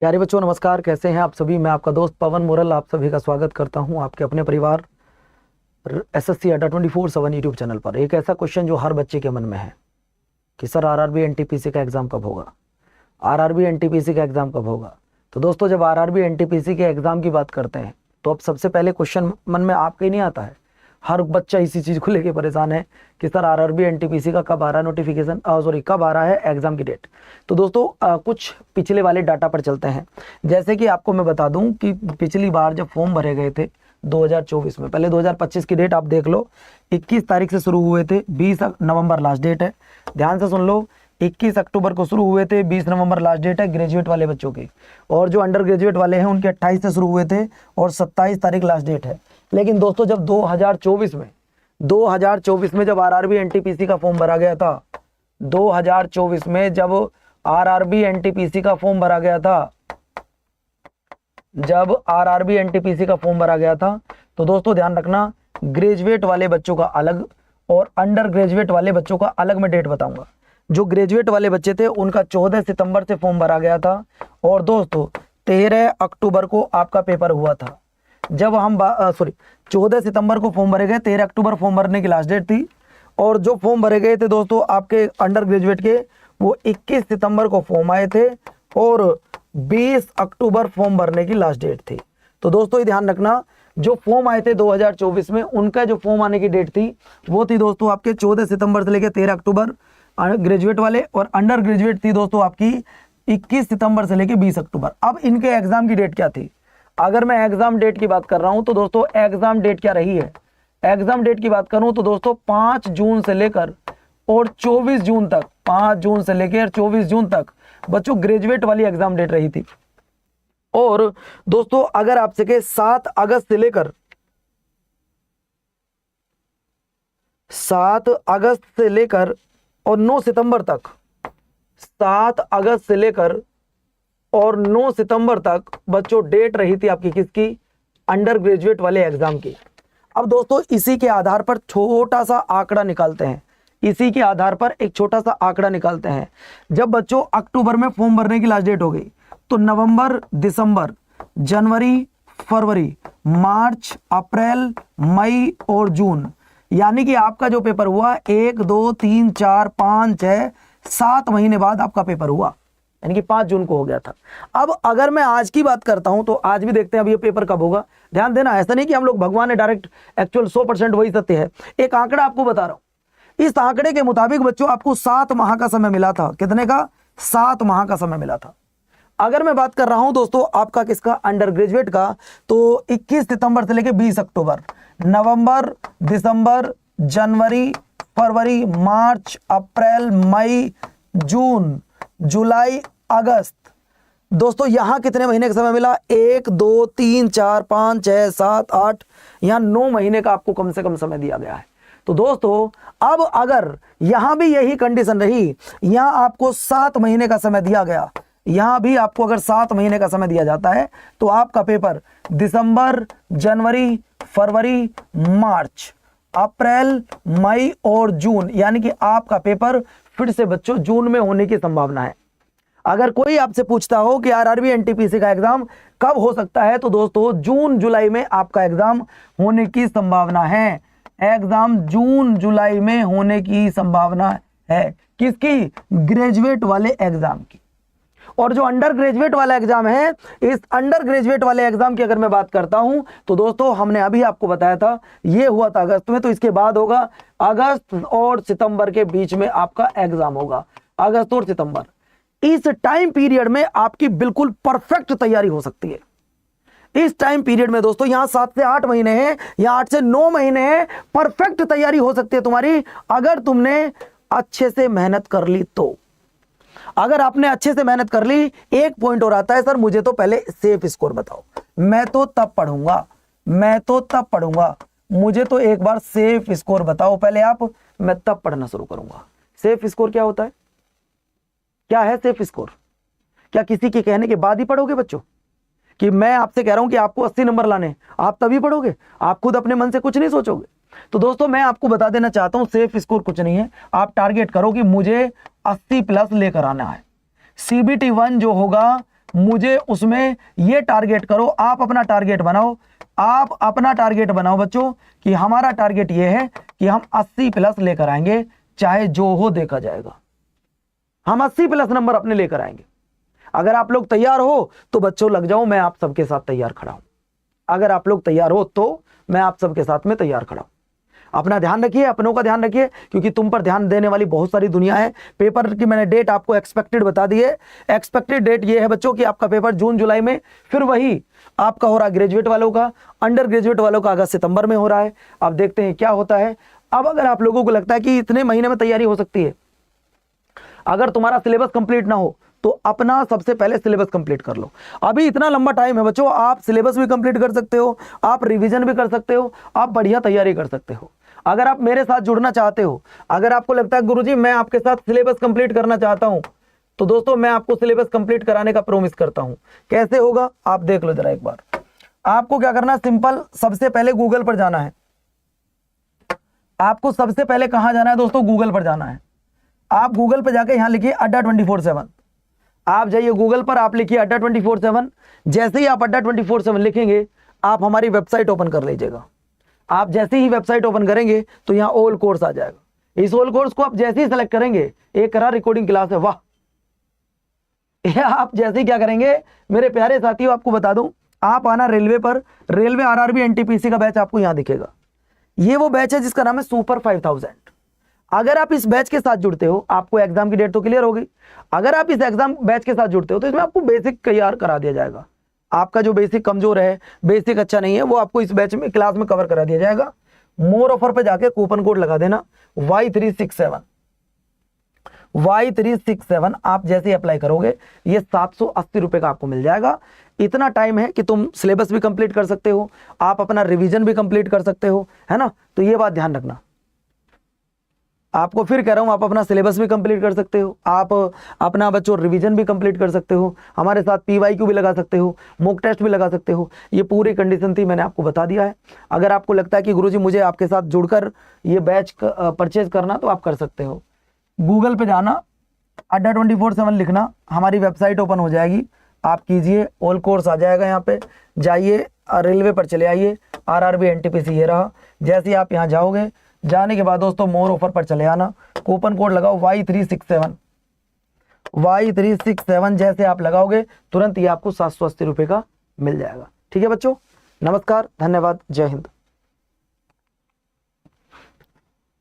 प्यारे बच्चों नमस्कार, कैसे हैं आप सभी। मैं आपका दोस्त पवन मुरल आप सभी का स्वागत करता हूं आपके अपने परिवार एसएससी अड्डा 24/7 यूट्यूब चैनल पर। एक ऐसा क्वेश्चन जो हर बच्चे के मन में है कि सर आरआरबी एनटीपीसी का एग्जाम कब होगा, आरआरबी एनटीपीसी का एग्जाम कब होगा। तो दोस्तों जब आरआरबी एनटीपीसी के एग्जाम की बात करते हैं तो अब सबसे पहले क्वेश्चन मन में आपके ही नहीं आता है। हर बच्चा इसी चीज को लेके परेशान है कि सर आरआरबी एनटीपीसी का कब आ रहा है नोटिफिकेशन, कब आ रहा है एग्जाम की डेट। तो दोस्तों कुछ पिछले वाले डाटा पर चलते हैं। जैसे कि आपको मैं बता दूं कि पिछली बार जब फॉर्म भरे गए थे 2024 में, पहले 2025 की डेट आप देख लो, 21 तारीख से शुरू हुए थे, 20 नवंबर लास्ट डेट है। ध्यान से सुन लो, 21 अक्टूबर को शुरू हुए थे, 20 नवंबर लास्ट डेट है ग्रेजुएट वाले बच्चों के, और जो अंडर ग्रेजुएट वाले हैं उनके 28 से शुरू हुए थे और 27 तारीख लास्ट डेट है। लेकिन दोस्तों जब 2024 में जब आरआरबी एनटीपीसी का फॉर्म भरा गया था, 2024 में जब आरआरबी एनटीपीसी का फॉर्म भरा गया था, जब आरआरबी एनटीपीसी का फॉर्म भरा गया था, तो दोस्तों ध्यान रखना, ग्रेजुएट वाले बच्चों का अलग और अंडर ग्रेजुएट वाले बच्चों का अलग मैं डेट बताऊंगा। जो ग्रेजुएट वाले बच्चे थे उनका 14 सितंबर से फॉर्म भरा गया था और दोस्तों 13 अक्टूबर को आपका पेपर हुआ था। जब हम 14 सितंबर को फॉर्म भरे गए, 13 अक्टूबर फॉर्म भरने की लास्ट डेट थी। और जो फॉर्म भरे गए थे दोस्तों आपके अंडर ग्रेजुएट के, वो 21 सितंबर को फॉर्म आए थे और 20 अक्टूबर फॉर्म भरने की लास्ट डेट थी। तो दोस्तों ये ध्यान रखना, जो फॉर्म आए थे 2024 में, उनका जो फॉर्म आने की डेट थी वो थी दोस्तों आपके 14 सितंबर से लेकर 13 अक्टूबर ग्रेजुएट वाले, और अंडर ग्रेजुएट थी दोस्तों आपकी 21 सितंबर से लेकर 20 अक्टूबर। अब इनके एग्जाम की डेट क्या थी? अगर मैं एग्जाम डेट की बात कर रहा हूं तो दोस्तों एग्जाम डेट क्या रही है? एग्जाम डेट की बात करूं तो दोस्तों 5 जून से लेकर और 24 जून तक, 5 जून से लेकर 24 जून तक बच्चों ग्रेजुएट वाली एग्जाम डेट रही थी। और दोस्तों अगर आपसे के 7 अगस्त से लेकर 7 अगस्त से लेकर और 9 सितंबर तक, 7 अगस्त से लेकर और 9 सितंबर तक बच्चों डेट रही थी आपकी किसकी? अंडर ग्रेजुएट वाले एग्जाम की। अब दोस्तों इसी के आधार पर छोटा सा आंकड़ा निकालते हैं, इसी के आधार पर एक छोटा सा आंकड़ा निकालते हैं। जब बच्चों अक्टूबर में फॉर्म भरने की लास्ट डेट हो गई तो नवंबर, दिसंबर, जनवरी, फरवरी, मार्च, अप्रैल, मई और जून, यानी कि आपका जो पेपर हुआ 1 2 3 4 5 6 7 महीने बाद आपका पेपर हुआ, यानी कि 5 जून को हो गया था। अब अगर मैं आज की बात करता हूं तो आज भी देखते हैं अब ये पेपर कब होगा। ध्यान देना, ऐसा नहीं कि हम लोग भगवान है डायरेक्ट एक्चुअल 100% वही सत्य है। एक आंकड़ा आपको बता रहा हूं, इस आंकड़े के मुताबिक बच्चों आपको 7 माह का समय मिला था। कितने का? 7 माह का समय मिला था। अगर मैं बात कर रहा हूं दोस्तों आपका किसका? अंडर ग्रेजुएट का, तो 21 सितंबर से लेकर 20 अक्टूबर, नवंबर, दिसंबर, जनवरी, फरवरी, मार्च, अप्रैल, मई, जून, जुलाई, अगस्त। दोस्तों यहां कितने महीने का समय मिला? 1 2 3 4 5 6 7 8, यहां 9 महीने का आपको कम से कम समय दिया गया है। तो दोस्तों अब अगर यहां भी यही कंडीशन रही, यहां आपको 7 महीने का समय दिया गया, यहां भी आपको अगर 7 महीने का समय दिया जाता है तो आपका पेपर दिसंबर, जनवरी, फरवरी, मार्च, अप्रैल, मई और जून, यानी कि आपका पेपर फिर से बच्चों जून में होने की संभावना है। अगर कोई आपसे पूछता हो कि आरआरबी एनटीपीसी का एग्जाम कब हो सकता है, तो दोस्तों जून जुलाई में आपका एग्जाम होने की संभावना है। एग्जाम जून जुलाई में होने की संभावना है। किसकी? ग्रेजुएट वाले एग्जाम की। और जो अंडर ग्रेजुएट वाला एग्जाम है, इस अंडर ग्रेजुएट वाले एग्जाम की अगर मैं बात करता हूं तो दोस्तों हमने अभी आपको बताया था ये हुआ था अगस्त में, तो इसके बाद होगा अगस्त और सितंबर के बीच में आपका एग्जाम होगा, अगस्त और सितंबर। इस टाइम पीरियड में आपकी बिल्कुल परफेक्ट तैयारी हो सकती है। इस टाइम पीरियड में दोस्तों यहां 7 से 8 महीने हैं या 8 से 9 महीने हैं, परफेक्ट तैयारी हो सकती है तुम्हारी अगर तुमने अच्छे से मेहनत कर ली तो। अगर आपने अच्छे से मेहनत कर ली, एक पॉइंट और आता है, सर मुझे तो पहले सेफ स्कोर बताओ, मैं तो तब पढ़ूंगा, मुझे तो एक बार सेफ स्कोर बताओ पहले आप, मैं तब पढ़ना शुरू करूंगा। सेफ स्कोर क्या होता है? क्या है सेफ स्कोर? क्या किसी के कहने के बाद ही पढ़ोगे बच्चों? कि मैं आपसे कह रहा हूं कि आपको 80 नंबर लाने, आप तभी पढ़ोगे? आप खुद अपने मन से कुछ नहीं सोचोगे? तो दोस्तों मैं आपको बता देना चाहता हूं सेफ स्कोर कुछ नहीं है। आप टारगेट करो कि मुझे 80 प्लस लेकर आना है। CBT 1 जो होगा मुझे उसमें ये टारगेट करो, आप अपना टारगेट बनाओ, आप अपना टारगेट बनाओ बच्चों कि हमारा टारगेट ये है कि हम 80 प्लस लेकर आएंगे, चाहे जो हो देखा जाएगा। हम 80 प्लस नंबर अपने लेकर आएंगे। अगर आप लोग तैयार हो तो बच्चों लग जाओ, मैं आप सबके साथ तैयार खड़ा हूं। अगर आप लोग तैयार हो तो मैं आप सबके साथ में तैयार खड़ा हूं। अपना ध्यान रखिए, अपनों का ध्यान रखिए, क्योंकि तुम पर ध्यान देने वाली बहुत सारी दुनिया है। पेपर की मैंने डेट आपको एक्सपेक्टेड बता दी है। एक्सपेक्टेड डेट ये है बच्चों कि आपका पेपर जून जुलाई में, फिर वही आपका हो रहा है ग्रेजुएट वालों का, अंडर ग्रेजुएट वालों का अगस्त सितंबर में हो रहा है। अब देखते हैं क्या होता है। अब अगर आप लोगों को लगता है कि इतने महीने में तैयारी हो सकती है, अगर तुम्हारा सिलेबस कंप्लीट ना हो तो अपना सबसे पहले सिलेबस कंप्लीट कर लो। अभी इतना लंबा टाइम है बच्चों, आप सिलेबस भी कंप्लीट कर सकते हो, आप रिवीजन भी कर सकते हो, आप बढ़िया तैयारी कर सकते हो। अगर आप मेरे साथ जुड़ना चाहते हो, अगर आपको लगता है गुरुजी मैं आपके साथ सिलेबस कंप्लीट करना चाहता हूं, तो दोस्तों मैं आपको सिलेबस कंप्लीट कराने का प्रॉमिस करता हूं। कैसे होगा आप देख लो जरा एक बार। आपको क्या करना है, सिंपल, सबसे पहले गूगल पर जाना है। आपको सबसे पहले कहां जाना है दोस्तों, गूगल पर जाना है। आप गूगल पर जाके यहां लिखिए अड्डा 24/7। आप जाइए गूगल पर, आप लिखिए अड्डा 24/7। जैसे ही आप अड्डा 24/7 लिखेंगे, आप हमारी वेबसाइट ओपन कर लीजिएगा। आप जैसे ही वेबसाइट ओपन करेंगे तो यहाँ ऑल कोर्स आ जाएगा। इस ऑल कोर्स को आप जैसे ही सेलेक्ट करेंगे, एक करा रिकॉर्डिंग क्लास है, वाह। आप जैसे ही क्या करेंगे मेरे प्यारे साथियों, आपको बता दूं, आप आना रेलवे पर, रेलवे आरआरबी एनटीपीसी का बैच आपको यहां दिखेगा। ये वो बैच है जिसका नाम है सुपर 5000। अगर आप इस बैच के साथ जुड़ते हो, आपको एग्जाम की डेट तो क्लियर होगी। अगर आप इस एग्जाम बैच के साथ जुड़ते हो तो इसमें आपको बेसिक तैयार करा दिया जाएगा। आपका जो बेसिक कमजोर है, बेसिक अच्छा नहीं है, वो आपको इस बैच में क्लास में कवर करा दिया जाएगा। मोर ऑफर पे जाके कूपन कोड लगा देना Y367। Y367 आप जैसे अप्लाई करोगे, ये 780 रुपए का आपको मिल जाएगा। इतना टाइम है कि तुम सिलेबस भी कंप्लीट कर सकते हो, आप अपना रिवीजन भी कंप्लीट कर सकते हो, है ना। तो ये बात ध्यान रखना। आपको फिर कह रहा हूं, आप अपना सिलेबस भी कंप्लीट कर सकते हो, आप अपना बच्चों रिवीजन भी कंप्लीट कर सकते हो, हमारे साथ PYQ भी लगा सकते हो, मॉक टेस्ट भी लगा सकते हो। ये पूरी कंडीशन थी, मैंने आपको बता दिया है। अगर आपको लगता है कि गुरुजी मुझे आपके साथ जुड़कर ये बैच परचेज करना, तो आप कर सकते हो। गूगल पे जाना, अड्डा 24/7 लिखना, हमारी वेबसाइट ओपन हो जाएगी, आप कीजिए, ऑल कोर्स आ जाएगा। यहाँ पे जाइए, रेलवे पर चले आइए, RRB NTPC ये रहा। जैसे ही आप यहाँ जाओगे, जाने के बाद दोस्तों मोर ऑफर पर चले आना, कूपन कोड लगाओ Y367। Y367 जैसे आप लगाओगे, तुरंत ये आपको 780 रुपए का मिल जाएगा। ठीक है बच्चों, नमस्कार, धन्यवाद, जय हिंद।